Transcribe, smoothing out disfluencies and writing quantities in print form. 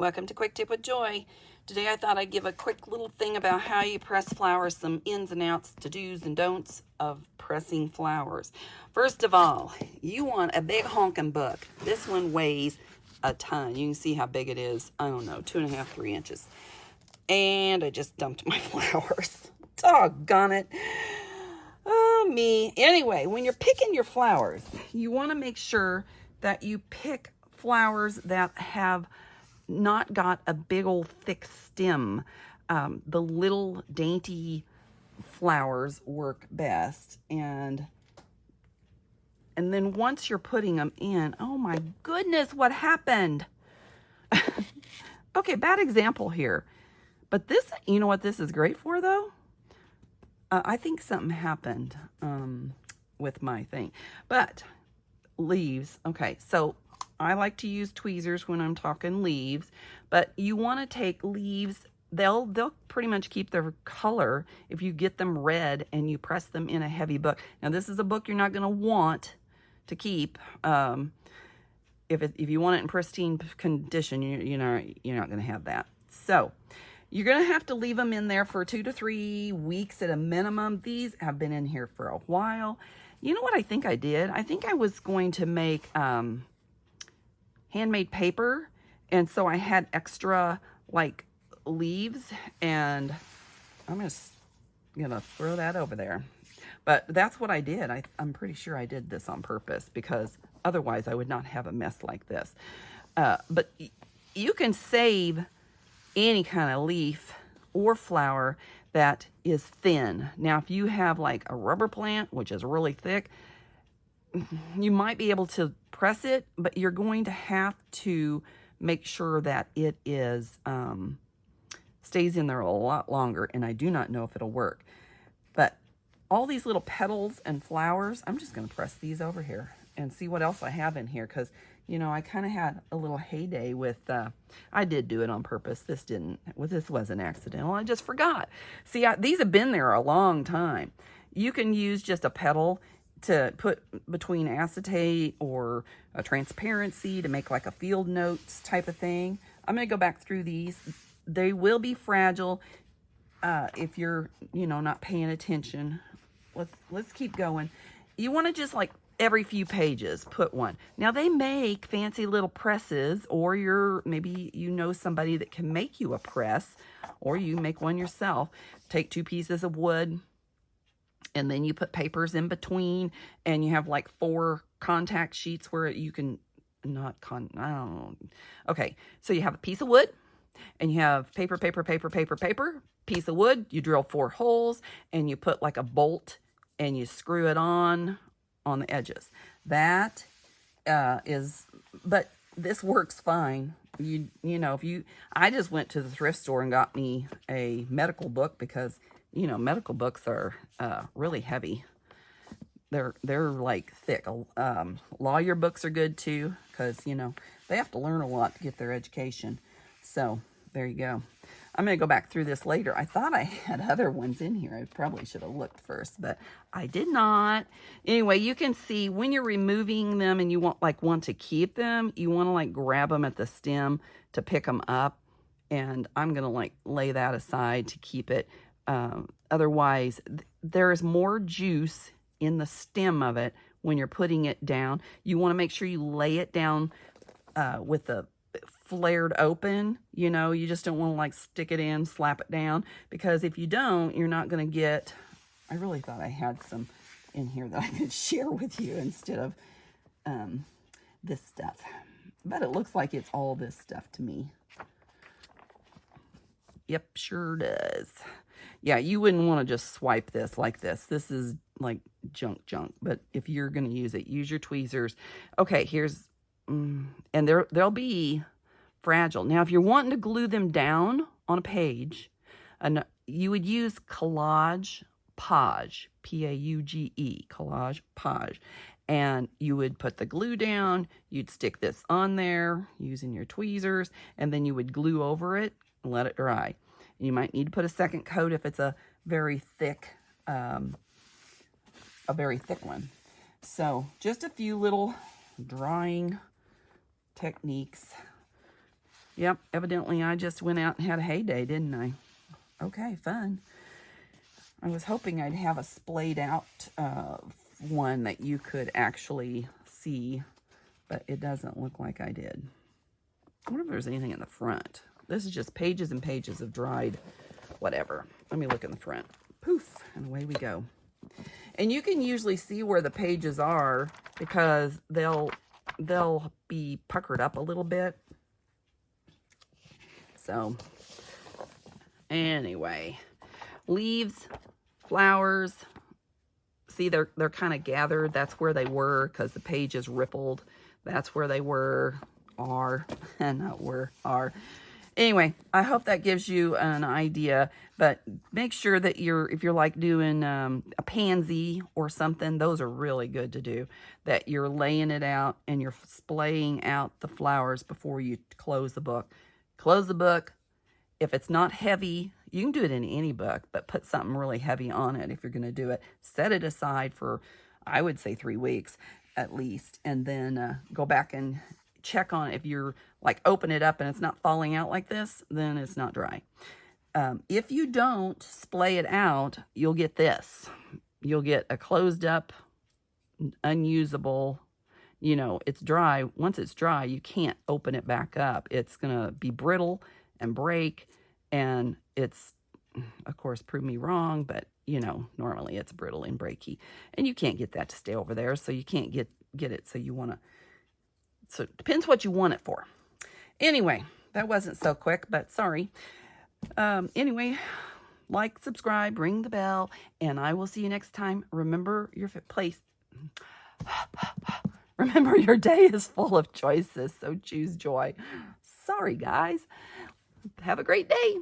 Welcome to Quick Tip with Joy. Today I thought I'd give a quick little thing about how you press flowers, some ins and outs, to do's and don'ts of pressing flowers. First of all, you want a big honking book. This one weighs a ton. You can see how big it is. I don't know, 2.5, 3 inches. And I just dumped my flowers. Doggone it. Oh, me. Anyway, when you're picking your flowers, you want to make sure that you pick flowers that have not got a big old thick stem. The little dainty flowers work best. And then once you're putting them in, oh my goodness, what happened? Okay, bad example here. But this, you know what this is great for though? I think something happened with my thing. But leaves, okay, so I like to use tweezers when I'm talking leaves, but you want to take leaves, they'll pretty much keep their color if you get them red and you press them in a heavy book. Now this is a book you're not going to want to keep. If you want it in pristine condition, you're not going to have that. So you're going to have to leave them in there for 2 to 3 weeks at a minimum. These have been in here for a while. You know what I think I did? I think I was going to make handmade paper, and so I had extra like leaves, and I'm just gonna throw that over there. But that's what I did. I'm pretty sure I did this on purpose, because otherwise I would not have a mess like this. But you can save any kind of leaf or flower that is thin. Now if you have like a rubber plant, which is really thick, you might be able to press it, but you're going to have to make sure that it is stays in there a lot longer, and I do not know if it'll work. But all these little petals and flowers, I'm just going to press these over here and see what else I have in here, because I kind of had a little heyday with I did do it on purpose. This wasn't accidental. I just forgot. See, these have been there a long time. You can use just a petal to put between acetate or a transparency to make like a field notes type of thing. I'm going to go back through these. They will be fragile if you're, not paying attention. Let's keep going. You want to just like every few pages put one. Now they make fancy little presses, or maybe somebody that can make you a press, or you make one yourself. Take 2 pieces of wood, and then you put papers in between, and you have like 4 contact sheets where you can Okay, so you have a piece of wood, and you have paper, piece of wood. You drill 4 holes, and you put like a bolt, and you screw it on the edges. That but this works fine. I just went to the thrift store and got me a medical book, because medical books are really heavy. They're like thick. Lawyer books are good too, because they have to learn a lot to get their education. So there you go. I'm going to go back through this later. I thought I had other ones in here. I probably should have looked first, but I did not. Anyway, you can see when you're removing them and you want to keep them, you want to like grab them at the stem to pick them up. And I'm going to like lay that aside to keep it. Otherwise, there is more juice in the stem of it when you're putting it down. You want to make sure you lay it down with the flared open. You just don't want to like stick it in, slap it down, because if you don't, you're not going to get. I really thought I had some in here that I could share with you instead of this stuff, but it looks like it's all this stuff to me. Yep, sure does. Yeah, you wouldn't want to just swipe this like this. This is like junk. But if you're going to use it, use your tweezers. Okay, here's and they'll be fragile. Now, if you're wanting to glue them down on a page, and you would use Collage Page, P-A-U-G-E, Collage Page, and you would put the glue down. You'd stick this on there using your tweezers, and then you would glue over it and let it dry. And you might need to put a second coat if it's a very thick one. So just a few little drawing techniques Yep, evidently I just went out and had a heyday, didn't I? Okay, fun. I was hoping I'd have a splayed out one that you could actually see, but it doesn't look like I did. I wonder if there's anything in the front. This is just pages and pages of dried whatever. Let me look in the front. Poof, and away we go. And you can usually see where the pages are because they'll be puckered up a little bit. So anyway, leaves, flowers. See, they're kind of gathered. That's where they were because the page is rippled. That's where they were, are, not were, are. Anyway, I hope that gives you an idea, but make sure that if you're like doing a pansy or something, those are really good to do, that you're laying it out and you're splaying out the flowers before you close the book. Close the book. If it's not heavy, you can do it in any book, but put something really heavy on it if you're going to do it. Set it aside for, I would say, 3 weeks at least, and then go back and check on it. If you're like open it up and it's not falling out like this, then it's not dry. If you don't splay it out, you'll get this. You'll get a closed up, unusable, it's dry. Once it's dry, you can't open it back up. It's going to be brittle and break, and it's, of course, prove me wrong, but normally it's brittle and breaky, and you can't get that to stay over there, so you can't get it. So you want to, so it depends what you want it for. Anyway, that wasn't so quick, but sorry. Anyway, like, subscribe, ring the bell, and I will see you next time. Remember your place. Remember, your day is full of choices, so choose joy. Sorry, guys. Have a great day.